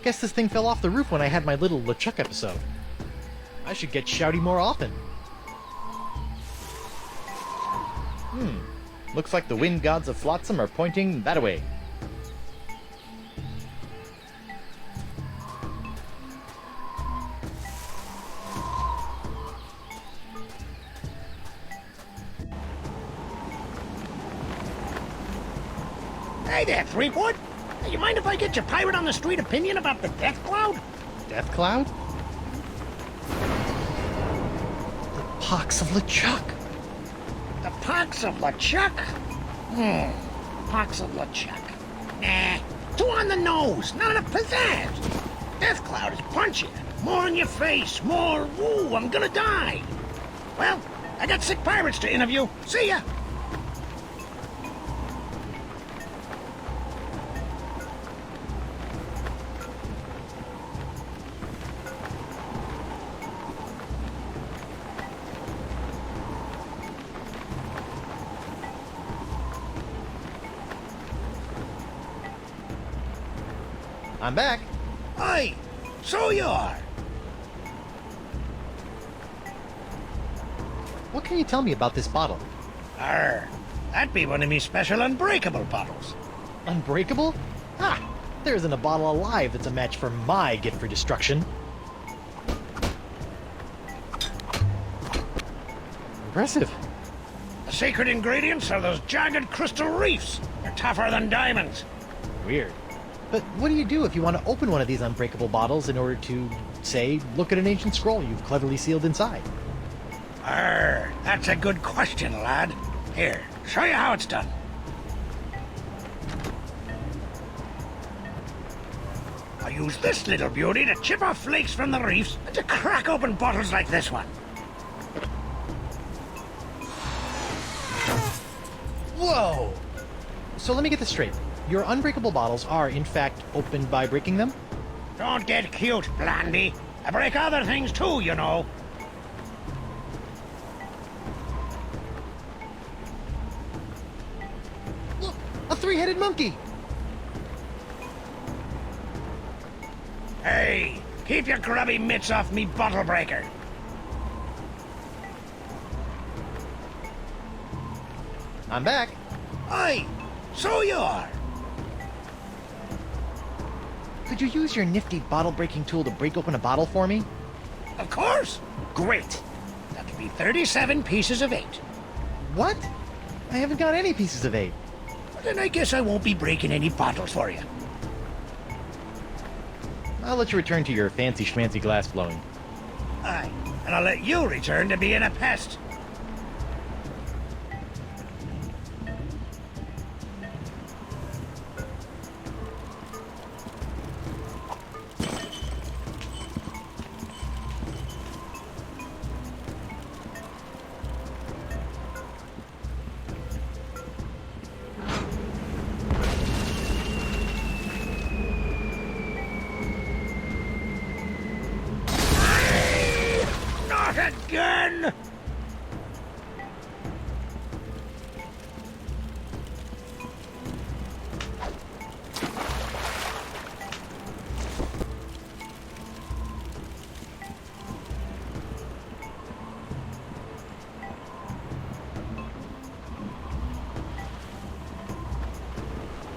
Guess this thing fell off the roof when I had my little LeChuck episode. I should get shouty more often. Looks like the wind gods of Flotsam are pointing that-a-way. Hey there, Threepwood. Hey, you mind if I get your pirate on the street opinion about the death cloud? Death Cloud? The pox of LeChuck. The pox of LeChuck? Pox of LeChuck. Nah, too on the nose, not enough pizzazz. Death cloud is punchy. More in your face, more, ooh, I'm gonna die. Well, I got sick pirates to interview. See ya. I'm back. Aye, so you are. What can you tell me about this bottle? Arr, that'd be one of me special unbreakable bottles. Unbreakable? Ah, there isn't a bottle alive that's a match for my gift for destruction. Impressive. The secret ingredients are those jagged crystal reefs. They're tougher than diamonds. Weird. But what do you do if you want to open one of these unbreakable bottles in order to, say, look at an ancient scroll you've cleverly sealed inside? Arr, that's a good question, lad. Here, show you how it's done. I use this little beauty to chip off flakes from the reefs and to crack open bottles like this one. Whoa! So let me get this straight. Your unbreakable bottles are, in fact, opened by breaking them? Don't get cute, Blandy. I break other things too, you know. Look! A three-headed monkey! Hey, keep your grubby mitts off me bottle breaker. I'm back. Aye, so you are. Could you use your nifty bottle-breaking tool to break open a bottle for me? Of course. Great. That'll be 37 pieces of 8. What? I haven't got any pieces of 8. Well, then I guess I won't be breaking any bottles for you. I'll let you return to your fancy-schmancy glass blowing. Aye, and I'll let you return to being a pest. Not again!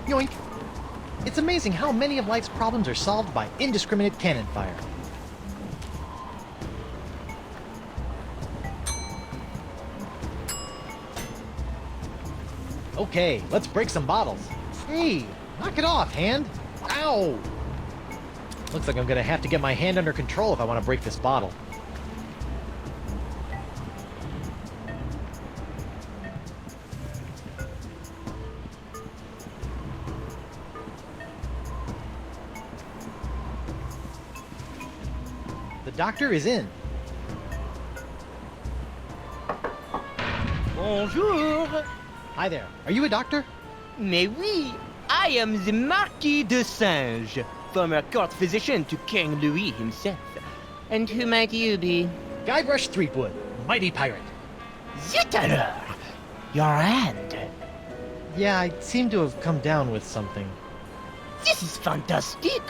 Yoink! It's amazing how many of life's problems are solved by indiscriminate cannon fire. Okay, let's break some bottles. Hey, knock it off, hand! Ow! Looks like I'm gonna have to get my hand under control if I want to break this bottle. The doctor is in. Bonjour. Hi there. Are you a doctor? Mais oui, I am the Marquis de Singe, former court physician to King Louis himself. And who might you be? Guybrush Threepwood, mighty pirate. Zut alors! Your hand. Yeah, I seem to have come down with something. This is fantastic.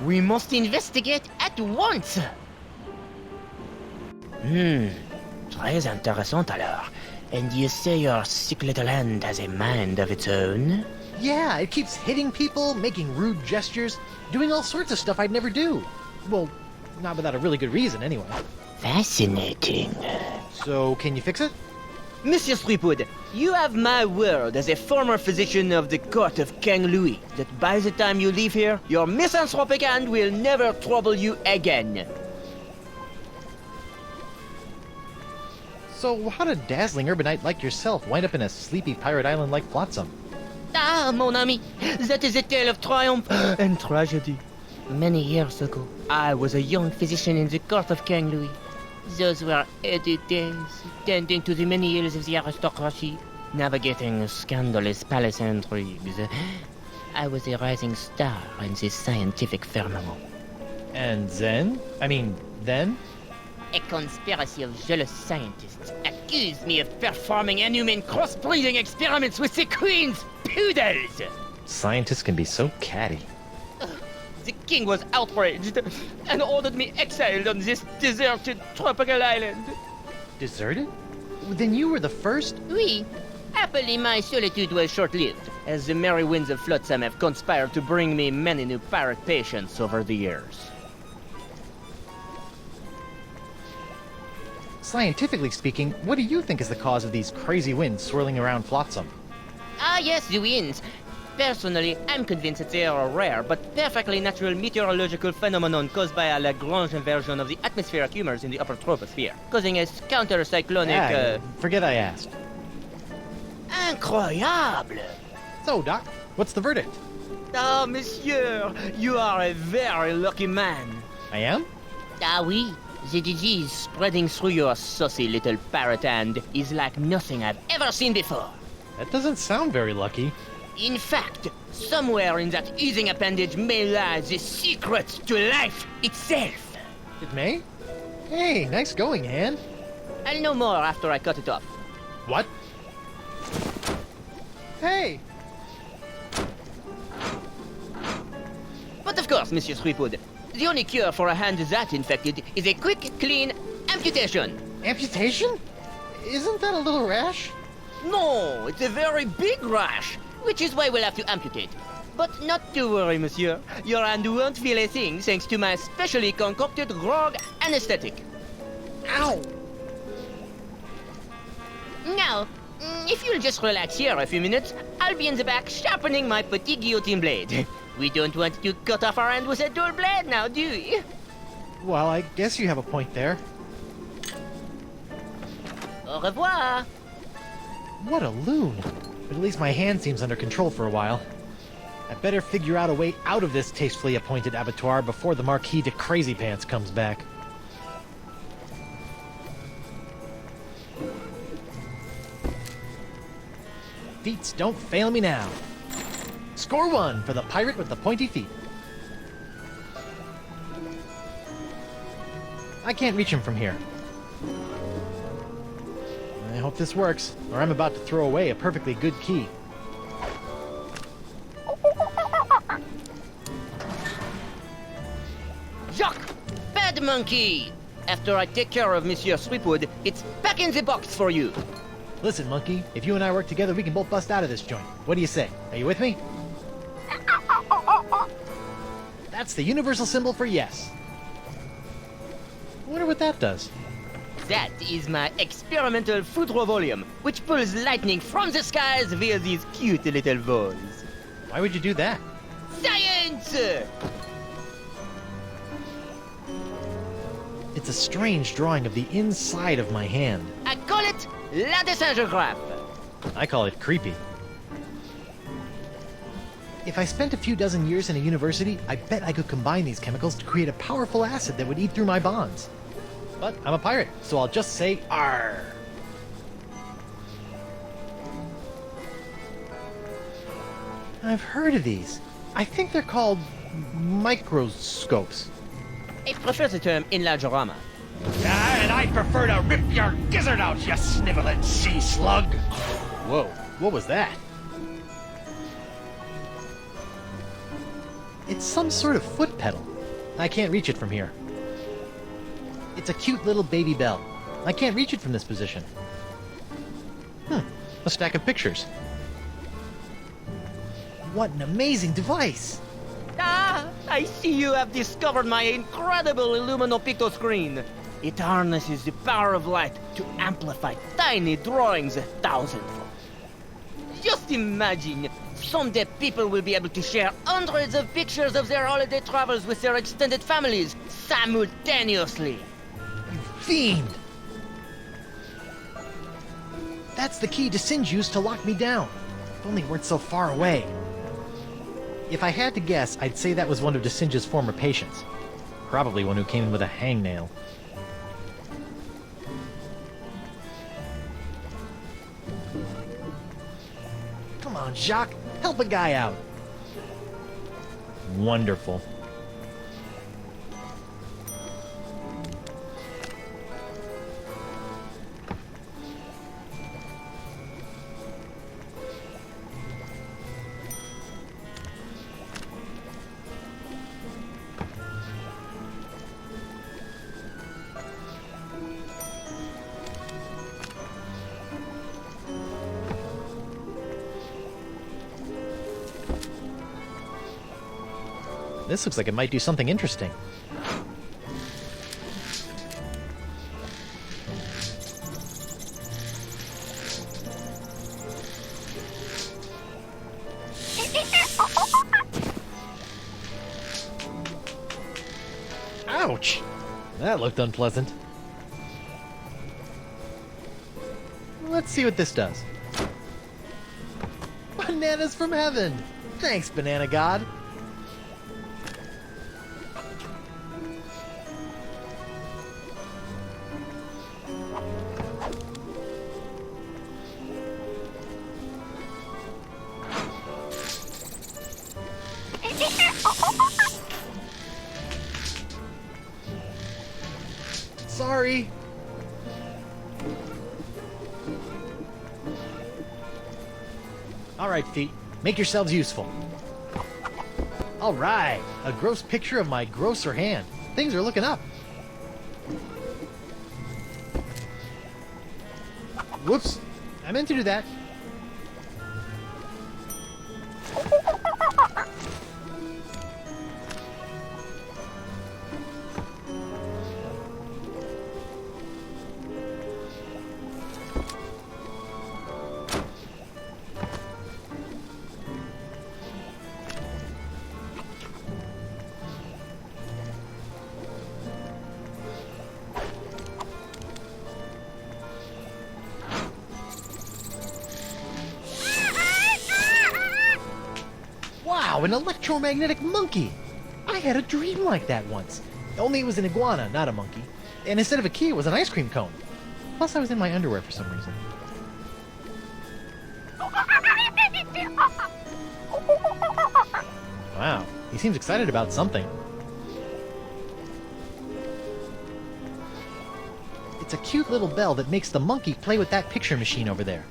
We must investigate at once. Très intéressant alors. And you say your sick little hand has a mind of its own? Yeah, it keeps hitting people, making rude gestures, doing all sorts of stuff I'd never do. Well, not without a really good reason, anyway. Fascinating. So, can you fix it? Monsieur Threepwood, you have my word as a former physician of the court of King Louis that by the time you leave here, your misanthropic hand will never trouble you again. So, how did a dazzling urbanite like yourself wind up in a sleepy pirate island like Flotsam? Ah, mon ami, that is a tale of triumph and tragedy. Many years ago, I was a young physician in the court of King Louis. Those were heady days, tending to the many ills of the aristocracy, navigating scandalous palace intrigues. I was a rising star in the scientific firmament. And then? Then? A conspiracy of jealous scientists accused me of performing inhuman crossbreeding experiments with the queen's poodles! Scientists can be so catty. The king was outraged and ordered me exiled on this deserted tropical island. Deserted? Then you were the first? Oui. Happily, my solitude was short-lived, as the merry winds of Flotsam have conspired to bring me many new pirate patients over the years. Scientifically speaking, what do you think is the cause of these crazy winds swirling around Flotsam? Ah, yes, the winds. Personally, I'm convinced that they are a rare but perfectly natural meteorological phenomenon caused by a Lagrange inversion of the atmospheric humors in the upper troposphere, causing a counter-cyclonic, Forget I asked. Incroyable! So, Doc, what's the verdict? Ah, monsieur, you are a very lucky man. I am? Ah, oui. The disease spreading through your saucy little parrot hand is like nothing I've ever seen before. That doesn't sound very lucky. In fact, somewhere in that oozing appendage may lie the secret to life itself. It may? Hey, nice going, Hand. I'll know more after I cut it off. What? Hey! But of course, Monsieur Threepwood, the only cure for a hand that infected is a quick, clean amputation. Amputation? Isn't that a little rash? No, it's a very big rash, which is why we'll have to amputate. But not to worry, monsieur. Your hand won't feel a thing thanks to my specially concocted grog anesthetic. Ow! Now, if you'll just relax here a few minutes, I'll be in the back sharpening my petit guillotine blade. We don't want to cut off our hand with a dull blade now, do we? Well, I guess you have a point there. Au revoir. What a loon. But at least my hand seems under control for a while. I better figure out a way out of this tastefully appointed abattoir before the Marquis de Crazy Pants comes back. Feats don't fail me now. Score one for the pirate with the pointy feet. I can't reach him from here. I hope this works, or I'm about to throw away a perfectly good key. Jacques! Bad monkey! After I take care of Monsieur Threepwood, it's back in the box for you. Listen, monkey, if you and I work together, we can both bust out of this joint. What do you say? Are you with me? That's the universal symbol for yes. I wonder what that does. That is my experimental foudre volume, which pulls lightning from the skies via these cute little balls. Why would you do that? Science! It's a strange drawing of the inside of my hand. I call it la desingographe. I call it creepy. If I spent a few dozen years in a university, I bet I could combine these chemicals to create a powerful acid that would eat through my bonds. But I'm a pirate, so I'll just say Arr. I've heard of these. I think they're called microscopes. I prefer the term enlargerama. And I prefer to rip your gizzard out, you sniveling sea slug. Whoa, what was that? It's some sort of foot pedal. I can't reach it from here. It's a cute little baby bell. I can't reach it from this position. A stack of pictures. What an amazing device! Ah, I see you have discovered my incredible Illumino screen. It harnesses the power of light to amplify tiny drawings 1,000-fold. Just imagine, someday people will be able to share hundreds of pictures of their holiday travels with their extended families simultaneously. You fiend! That's the key Singe used to lock me down. If only it weren't so far away. If I had to guess, I'd say that was one of Singe's former patients. Probably one who came in with a hangnail. Come on, Jacques, help a guy out. Wonderful. This looks like it might do something interesting. Ouch! That looked unpleasant. Let's see what this does. Bananas from heaven! Thanks, Banana God! Sorry. All right, feet. Make yourselves useful. All right. A gross picture of my grosser hand. Things are looking up. Whoops. I meant to do that. Wow, an electromagnetic monkey! I had a dream like that once. Only it was an iguana, not a monkey. And instead of a key, it was an ice cream cone. Plus, I was in my underwear for some reason. Wow, he seems excited about something. It's a cute little bell that makes the monkey play with that picture machine over there.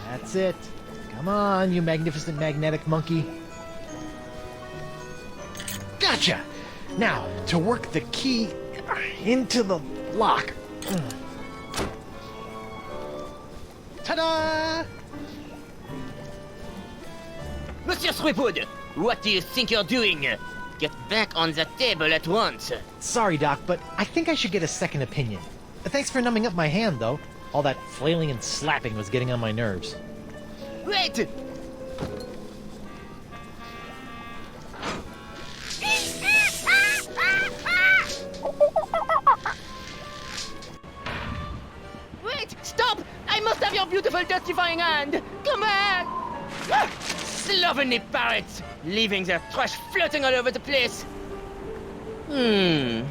That's it. Come on, you magnificent magnetic monkey. Gotcha! Now, to work the key into the lock. Ta-da! Monsieur Threepwood, what do you think you're doing? Get back on the table at once. Sorry, Doc, but I think I should get a second opinion. Thanks for numbing up my hand, though. All that flailing and slapping was getting on my nerves. Wait! Wait! Stop! I must have your beautiful testifying hand! Come back! Slovenly parrots! Leaving their trash floating all over the place! A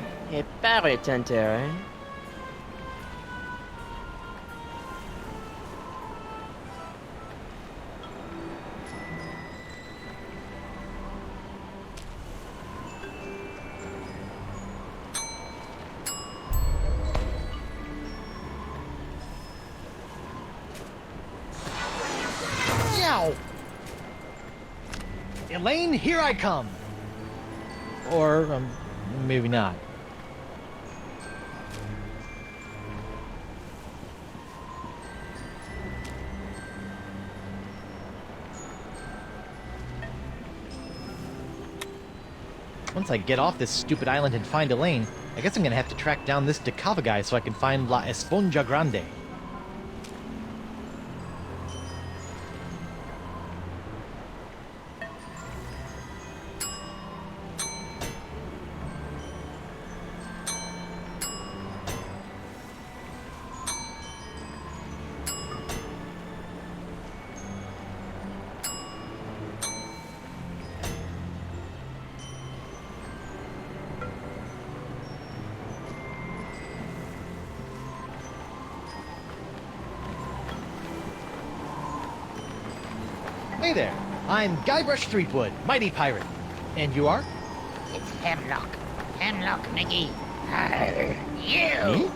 parrot hunter, eh? Elaine, here I come! Or, maybe not. Once I get off this stupid island and find Elaine, I guess I'm gonna have to track down this Decava guy so I can find La Esponja Grande. Hey there, I'm Guybrush Threepwood, mighty pirate. And you are? It's Hemlock. Hemlock, Mickey. Arr, you! Me?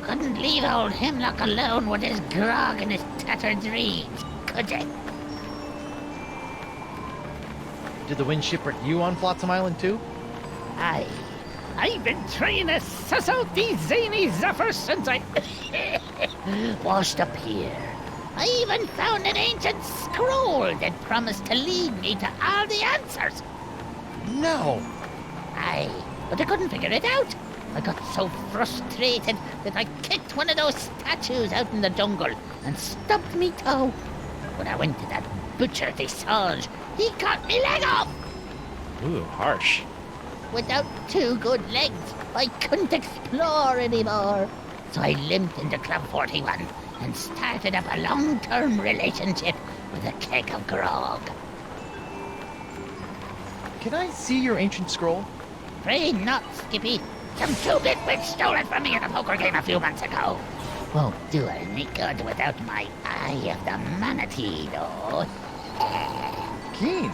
Couldn't leave old Hemlock alone with his grog and his tattered dreams, could you? Did the wind shipwreck you on Flotsam Island too? Aye. I've been trying to suss out these zany zephyrs since I washed up here. I even found an ancient scroll that promised to lead me to all the answers. No! Aye, but I couldn't figure it out. I got so frustrated that I kicked one of those statues out in the jungle and stubbed me toe. When I went to that butcher Desange, he cut me leg off. Ooh, harsh. Without two good legs, I couldn't explore anymore. So I limped into Club 41 and started up a long-term relationship with a keg of grog. Can I see your ancient scroll? Afraid not, Skippy. Some two-bit witch stole it from me in a poker game a few months ago. Won't do her any good without my Eye of the Manatee, though. Keen.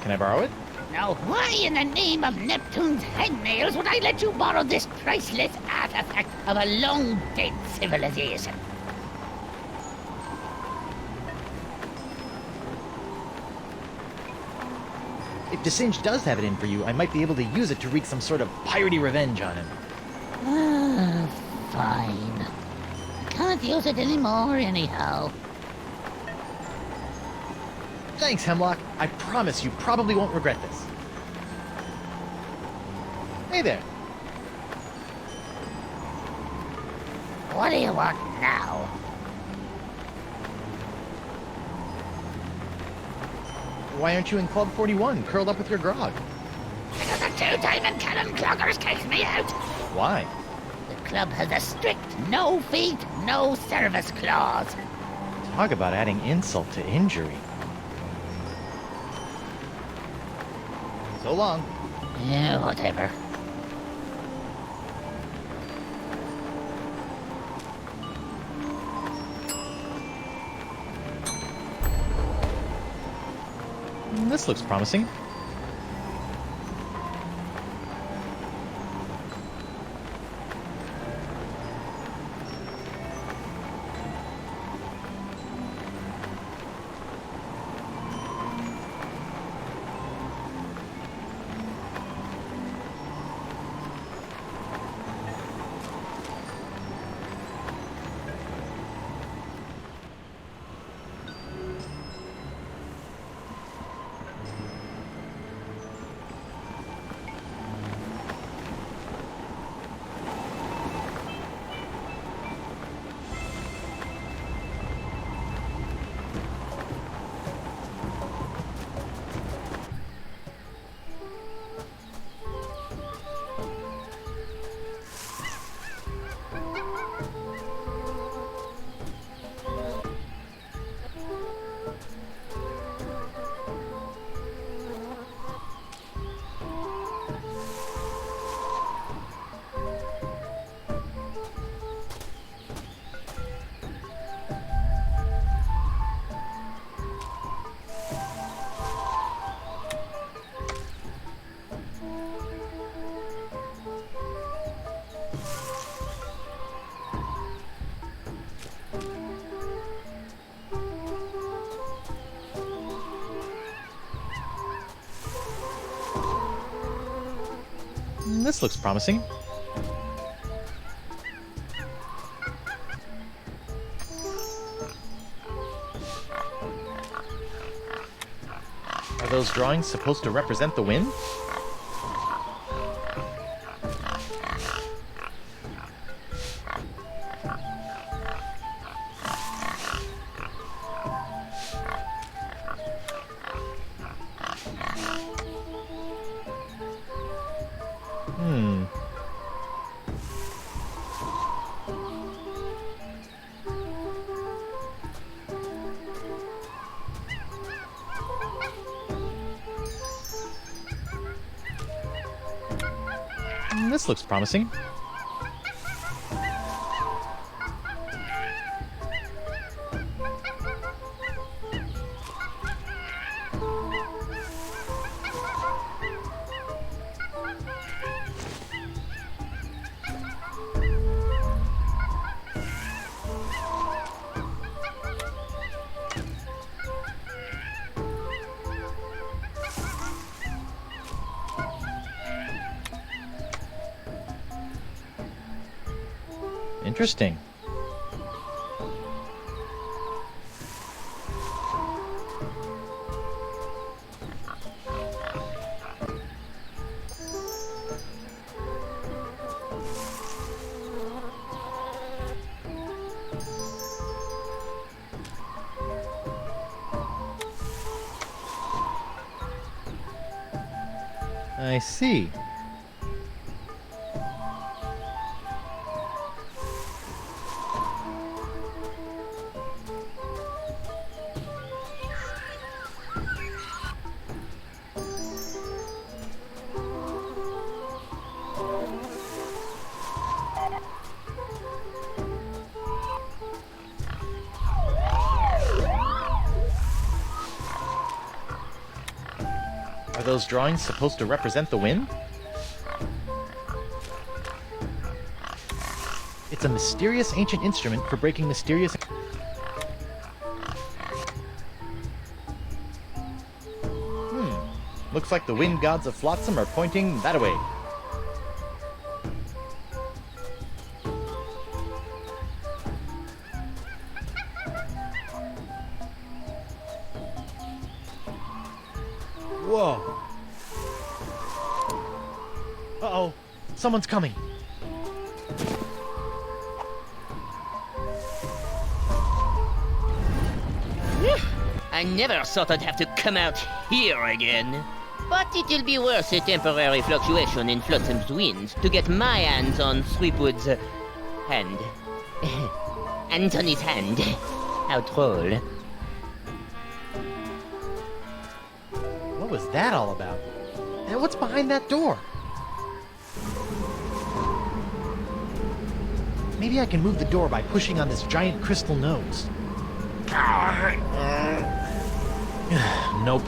Can I borrow it? Now, why in the name of Neptune's hangnails would I let you borrow this priceless artifact of a long-dead civilization? If Desange does have it in for you, I might be able to use it to wreak some sort of piratey revenge on him. Ah, fine. I can't use it anymore anyhow. Thanks, Hemlock. I promise you probably won't regret this. Hey there. What do you want now? Why aren't you in Club 41, curled up with your grog? Because the two-diamond cannon cloggers kicked me out. Why? The club has a strict no feet, no service clause. Talk about adding insult to injury. So long. Yeah, whatever. This looks promising. This looks promising. Are those drawings supposed to represent the wind? This looks promising. Interesting. I see. Are those drawings supposed to represent the wind? It's a mysterious ancient instrument for breaking mysterious... Looks like the wind gods of Flotsam are pointing that way. Whoa. Uh-oh. Someone's coming. I never thought I'd have to come out here again. But it'll be worth a temporary fluctuation in Flotsam's winds to get my hands on Sweetwood's hand. Anthony's hand. How droll. What was that all about? And what's behind that door? Maybe I can move the door by pushing on this giant crystal nose. Nope.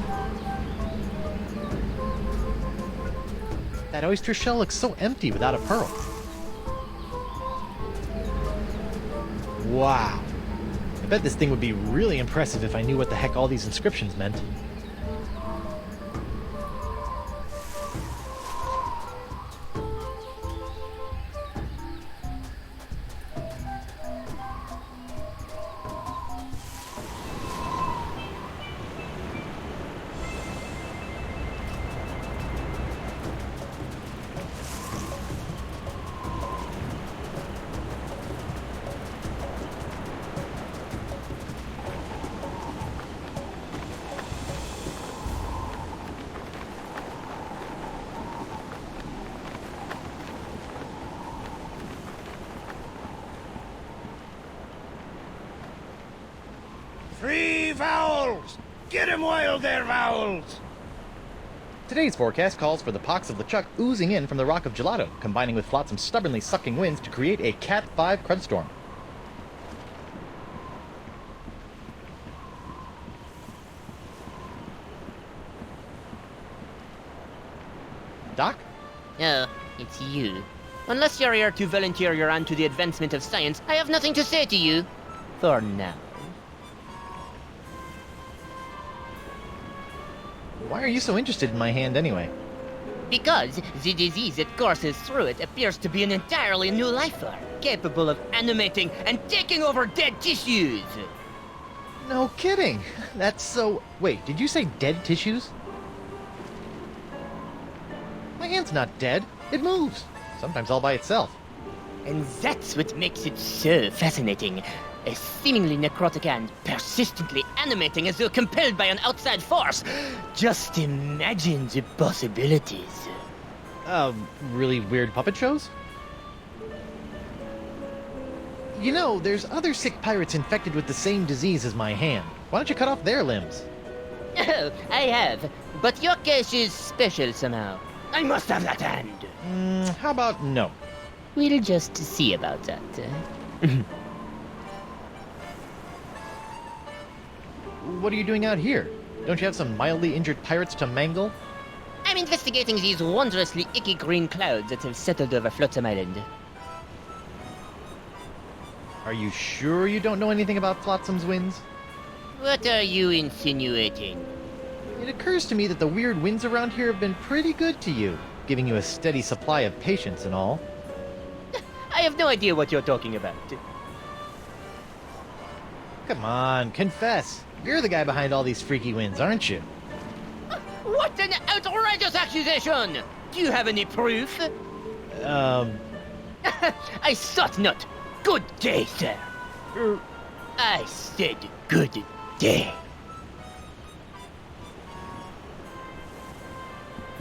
That oyster shell looks so empty without a pearl. Wow. I bet this thing would be really impressive if I knew what the heck all these inscriptions meant. Free vowels! Get 'em while they're vowels! Today's forecast calls for the pox of LeChuck oozing in from the Rock of Gelato, combining with Flotsam's stubbornly sucking winds to create a Cat 5 crudstorm. Doc? Oh, it's you. Unless you're here to volunteer your hand to the advancement of science, I have nothing to say to you. For now. Why are you so interested in my hand anyway? Because the disease that courses through it appears to be an entirely new life form, capable of animating and taking over dead tissues. No kidding. That's so... Wait, did you say dead tissues? My hand's not dead. It moves. Sometimes all by itself. And that's what makes it so fascinating. A seemingly necrotic hand, persistently animating as though compelled by an outside force. Just imagine the possibilities. Really weird puppet shows? You know, there's other sick pirates infected with the same disease as my hand. Why don't you cut off their limbs? Oh, I have. But your case is special somehow. I must have that hand. How about no? We'll just see about that. What are you doing out here? Don't you have some mildly injured pirates to mangle? I'm investigating these wondrously icky green clouds that have settled over Flotsam Island. Are you sure you don't know anything about Flotsam's winds? What are you insinuating? It occurs to me that the weird winds around here have been pretty good to you, giving you a steady supply of patience and all. I have no idea what you're talking about. Come on, confess. You're the guy behind all these freaky winds, aren't you? What an outrageous accusation! Do you have any proof? I thought not. Good day, sir. I said good day.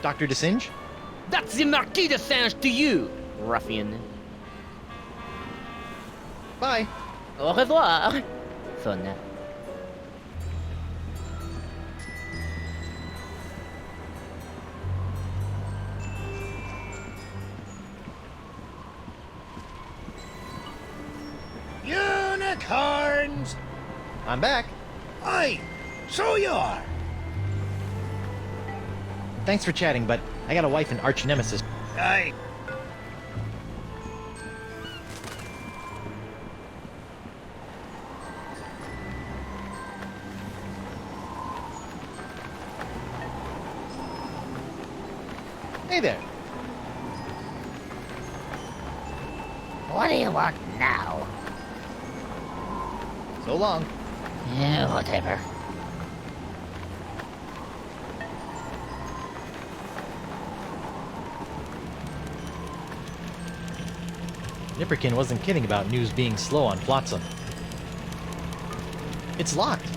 Dr. DeSinge? That's the Marquis de Singe to you, ruffian. Bye. Au revoir. For now. Unicorns! I'm back. Aye, so you are. Thanks for chatting, but I got a wife and arch nemesis. Aye. Hey there. What do you want now? So long. Yeah, whatever. Nipperkin wasn't kidding about news being slow on Flotsam. It's locked.